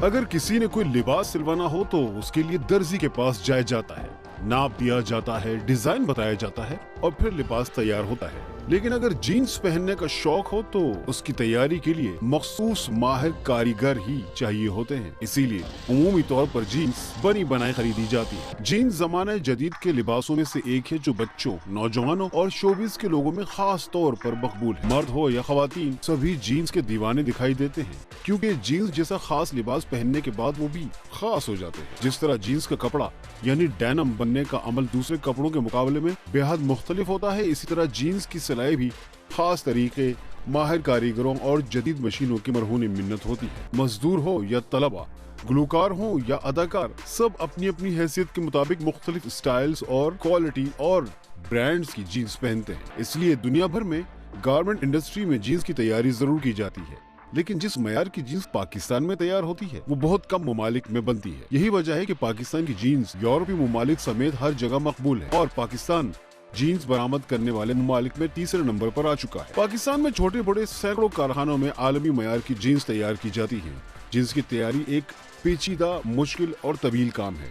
अगर किसी ने कोई लिबास सिलवाना हो तो उसके लिए दर्जी के पास जाया जाता है, नाप दिया जाता है, डिजाइन बताया जाता है और फिर लिबास तैयार होता है। लेकिन अगर जीन्स पहनने का शौक हो तो उसकी तैयारी के लिए मखसूस माहिर कारीगर ही चाहिए होते हैं। इसीलिए उमूमी तौर पर जीन्स बनी बनाई खरीदी जाती है। जीन्स जमाने जदीद के लिबासों में से एक है जो बच्चों, नौजवानों और शोबिस के लोगों में खास तौर पर मकबूल है। मर्द हो या खवातीन, सभी जीन्स के दीवाने दिखाई देते हैं, क्योंकि जीन्स जैसा खास लिबास पहनने के बाद वो भी खास हो जाते हैं। जिस तरह जीन्स का कपड़ा यानी डेनिम बनने का अमल दूसरे कपड़ों के मुकाबले में बेहद मुख्तलिफ होता है, इसी तरह जीन्स की सिलाई भी खास तरीके, माहिर कारीगरों और जदीद मशीनों की मरहून मिन्नत होती है। मजदूर हो या तलबा, गुलकार हो या अदाकार, सब अपनी अपनी हैसियत के मुताबिक मुख्तलिफ स्टाइल्स और क्वालिटी और ब्रांड्स की जीन्स पहनते हैं। इसलिए दुनिया भर में गारमेंट इंडस्ट्री में जीन्स की तैयारी जरूर की जाती है, लेकिन जिस मयार की जीन्स पाकिस्तान में तैयार होती है वो बहुत कम ममालिक में बनती है। यही वजह है कि पाकिस्तान की जीन्स यूरोपीय ममालिक समेत हर जगह मकबूल है और पाकिस्तान जीन्स बरामद करने वाले ममालिक में तीसरे नंबर पर आ चुका है। पाकिस्तान में छोटे बड़े सैकड़ों कारखानों में आलमी मयार की जीन्स तैयार की जाती है। जीन्स की तैयारी एक पेचीदा, मुश्किल और तवील काम है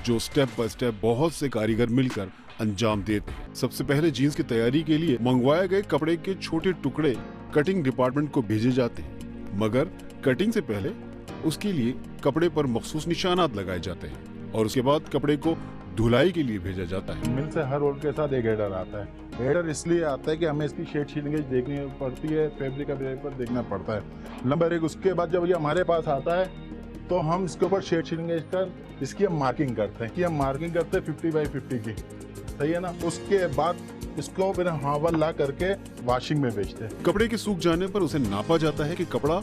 जो स्टेप बाय स्टेप बहुत से कारीगर मिलकर अंजाम देते हैं। सबसे पहले जीन्स की तैयारी के लिए मंगवाए गए कपड़े के छोटे टुकड़े कटिंग डिपार्टमेंट को भेजे जाते हैं, मगर कटिंग से पहले उसके लिए कपड़े पर मखसूस निशानात लगाए जाते हैं और उसके बाद कपड़े को धुलाई के लिए भेजा जाता है। मिल से हर रोल के साथ एक हेडर आता है। हेडर इसलिए आता है कि हमें इसकी शेड शीलिंग देखनी पड़ती है, फैब्रिक का पेपर देखना पड़ता है। नंबर एक, उसके बाद जब ये हमारे पास आता है तो हम इसके ऊपर शेड शीलिंग कर इसकी हम मार्किंग करते हैं कि हम मार्किंग करते हैं 50 बाई 50 की, सही है ना। उसके बाद इसको फिर हावल ला करके वॉशिंग में भेजते हैं। कपड़े के सूख जाने पर उसे नापा जाता है कि कपड़ा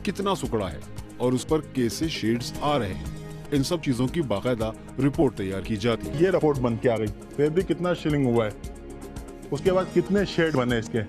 कितना सुकड़ा है और उस पर कैसे शेड्स आ रहे हैं। इन सब चीजों की बाकायदा रिपोर्ट तैयार की जाती है। ये रिपोर्ट बन के आ गई, फैब्रिक कितना शीलिंग हुआ है, उसके बाद कितने शेड बने, इसके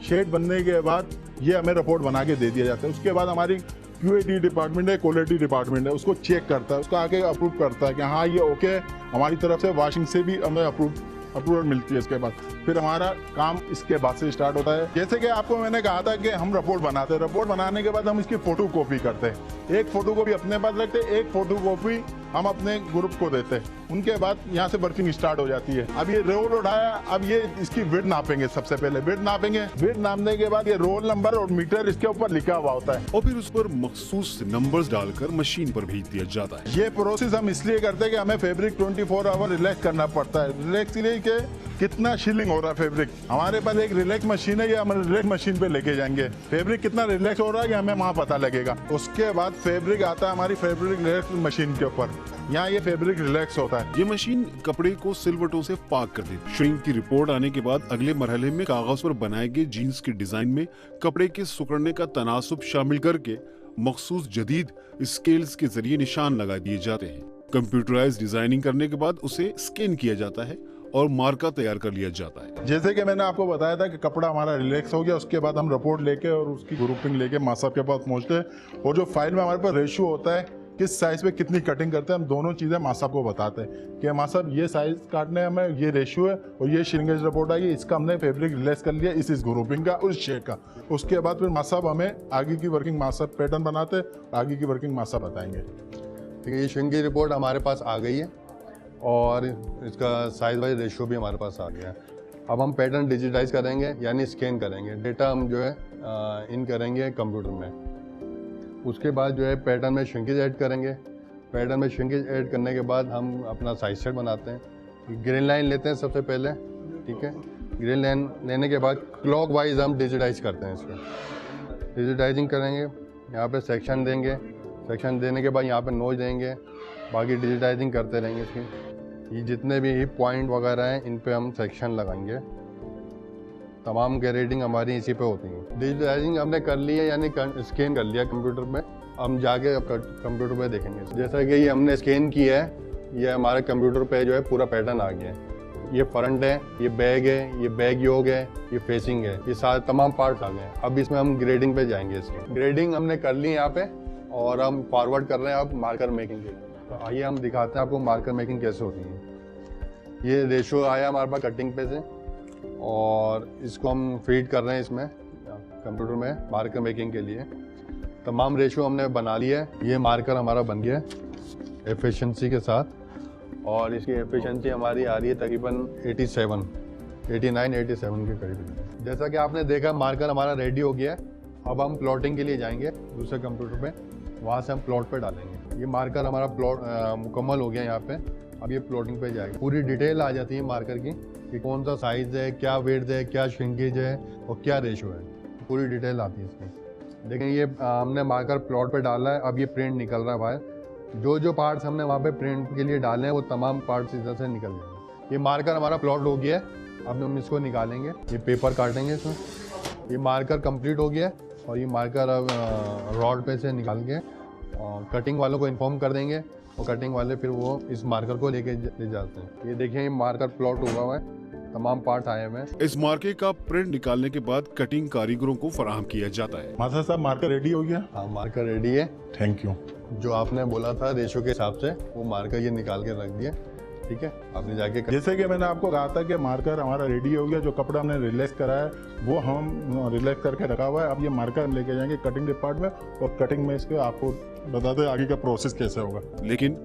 शेड बनने के बाद ये हमें रिपोर्ट बना के दे दिया जाता है। उसके बाद हमारी QAT डिपार्टमेंट है, क्वालिटी डिपार्टमेंट है, उसको चेक करता है, उसको आके अप्रूव करता है कि हाँ ये ओके है। हमारी तरफ से वॉशिंग से भी हमें अप्रूवल मिलती है। इसके बाद फिर हमारा काम इसके बाद से स्टार्ट होता है। जैसे कि आपको मैंने कहा था कि हम रिपोर्ट बनाते हैं, रिपोर्ट बनाने के बाद हम इसकी फोटो कॉपी करते हैं। एक फोटो कॉपी अपने पास रखते हैं, एक फोटो कॉपी हम अपने ग्रुप को देते हैं। उनके बाद यहाँ से वर्किंग स्टार्ट हो जाती है। अब ये रोल उठाया, अब ये इसकी विड्थ नापेंगे। सबसे पहले विड्थ नापेंगे, विड्थ नापने के बाद ये रोल नंबर और मीटर इसके ऊपर लिखा हुआ होता है और फिर उस पर मखसूस नंबर्स डालकर मशीन पर भेज दिया जाता है। ये प्रोसेस हम इसलिए करते हैं कि हमें फैब्रिक 24 आवर रिलैक्स करना पड़ता है। रिलैक्स इसलिए कि कितना शीलिंग हो रहा है फैब्रिक। हमारे पास एक रिलैक्स मशीन है, ये हम रिलैक्स मशीन पे लेके जाएंगे। फैब्रिक कितना रिलैक्स हो रहा है कि हमें वहाँ पता लगेगा। उसके बाद फैब्रिक आता है हमारी फैब्रिक रिलैक्स मशीन के ऊपर, यहाँ ये फैब्रिक रिलैक्स होता है। ये मशीन कपड़े को सिलवटों से पाक कर देती है। श्रिंक की रिपोर्ट आने के बाद अगले मरहले में कागज पर बनाए गए जीन्स के डिजाइन में कपड़े के सुकड़ने का तनासुब शामिल करके मखसूस जदीद स्केल्स के जरिए निशान लगा दिए जाते हैं। कंप्यूटराइज डिजाइनिंग करने के बाद उसे स्कैन किया जाता है और मार्का तैयार कर लिया जाता है। जैसे कि मैंने आपको बताया था कि कपड़ा हमारा रिलैक्स हो गया, उसके बाद हम रिपोर्ट लेके और उसकी ग्रुपिंग लेके मासाब के पास पहुंचते हैं और जो फाइल में हमारे पास रेशियो होता है, किस साइज पे कितनी कटिंग करते हैं, हम दोनों चीज़ें मासाब को बताते हैं कि मासाब ये साइज काटने हैं हमें, ये रेशियो है और ये श्रिंकेज रिपोर्ट आई, इसका हमने फैब्रिक रिलैक्स कर लिया इस ग्रुपिंग का, उस शेड का। उसके बाद फिर मासाब हमें आगे की वर्किंग मासाब पैटर्न बनाते हैं, आगे की वर्किंग मासाब बताएंगे। ठीक है, ये श्रिंकेज रिपोर्ट हमारे पास आ गई है और इसका साइज वाइज रेशियो भी हमारे पास आ गया है। अब हम पैटर्न डिजिटाइज करेंगे यानी स्कैन करेंगे, डेटा हम जो है इन करेंगे कंप्यूटर में। उसके बाद जो है पैटर्न में श्रिंकेज ऐड करेंगे। पैटर्न में श्रिंकेज ऐड करने के बाद हम अपना साइज सेट बनाते हैं। ग्रेन लाइन लेते हैं सबसे पहले, ठीक है। ग्रेन लाइन लेने के बाद क्लॉक वाइज हम डिजिटाइज करते हैं इसको। डिजिटाइजिंग करेंगे, यहाँ पे सेक्शन देंगे, सेक्शन देने के बाद यहाँ पे नोच देंगे, बाकी डिजिटाइजिंग करते रहेंगे इसकी। ये जितने भी पॉइंट वगैरह हैं इन पे हम सेक्शन लगाएंगे। तमाम ग्रेडिंग हमारी इसी पे होती है। डिजिटाइजिंग हमने कर ली है यानी स्कैन कर लिया कंप्यूटर में, हम जाके अब कंप्यूटर पे देखेंगे। जैसा कि ये हमने स्कैन किया है, ये हमारे कंप्यूटर पे जो है पूरा पैटर्न आ गया है। ये फ्रंट है, ये बैग है, ये बैग योग है, ये फेसिंग है, ये सारे तमाम पार्ट्स आ गए हैं। अब इसमें हम ग्रेडिंग पे जाएंगे। इसकी ग्रेडिंग हमने कर ली यहाँ पे और हम फॉरवर्ड कर रहे हैं अब मार्कर मेकिंग के। तो आइए हम दिखाते हैं आपको मार्कर मेकिंग कैसे होती है। ये रेशो आया हमारे पास कटिंग पे से और इसको हम फीड कर रहे हैं इसमें कंप्यूटर में मार्कर मेकिंग के लिए। तमाम रेशो हमने बना लिया है। ये मार्कर हमारा बन गया है एफिशिएंसी के साथ, और इसकी एफिशिएंसी हमारी आ रही है तकरीबन 89-87 के करीब। जैसा कि आपने देखा मार्कर हमारा रेडी हो गया है। अब हम प्लॉटिंग के लिए जाएंगे दूसरे कंप्यूटर पे, वहाँ से हम प्लॉट पे डालेंगे। ये मार्कर हमारा प्लॉट मुकम्मल हो गया यहाँ पे। अब ये प्लॉटिंग पे जाएगा, पूरी डिटेल आ जाती है मार्कर की कि कौन सा साइज़ है, क्या वेट है, क्या श्रिंकेज है और क्या रेशो है, पूरी डिटेल आती है इसकी। लेकिन ये हमने मार्कर प्लॉट पे डाला है। अब ये प्रिंट निकल रहा है बाहर। जो जो पार्ट्स हमने वहाँ पे प्रिंट के लिए डाले हैं वो तमाम पार्ट्स इधर से निकल जाएंगे। ये मार्कर हमारा प्लॉट हो गया है। अब हम इसको निकालेंगे, ये पेपर काटेंगे इसमें। ये मार्कर कंप्लीट हो गया है और ये मार्कर अब रॉड पे से निकाल के कटिंग वालों को इन्फॉर्म कर देंगे और कटिंग वाले फिर वो इस मार्कर को लेके ले जाते हैं। ये देखिए ये मार्कर प्लॉट हुआ है, तमाम पार्ट आए हुए हैं। इस मार्के का प्रिंट निकालने के बाद कटिंग कारीगरों को फराहम किया जाता है। माथा साहब मार्कर रेडी हो गया। हाँ मार्कर रेडी है। Thank you. जो आपने बोला था रेशो के हिसाब से वो मार्कर ये निकाल के रख दिया। ठीक है, आपने जाके जैसे कि मैंने आपको कहा था कि मार्कर हमारा रेडी हो गया। जो कपड़ा हमने रिलैक्स करा है वो हम रिलैक्स करके रखा हुआ है। अब ये मार्कर लेके जाएंगे कटिंग डिपार्टमेंट और कटिंग में इसके आपको बताते हैं आगे का प्रोसेस कैसे होगा। लेकिन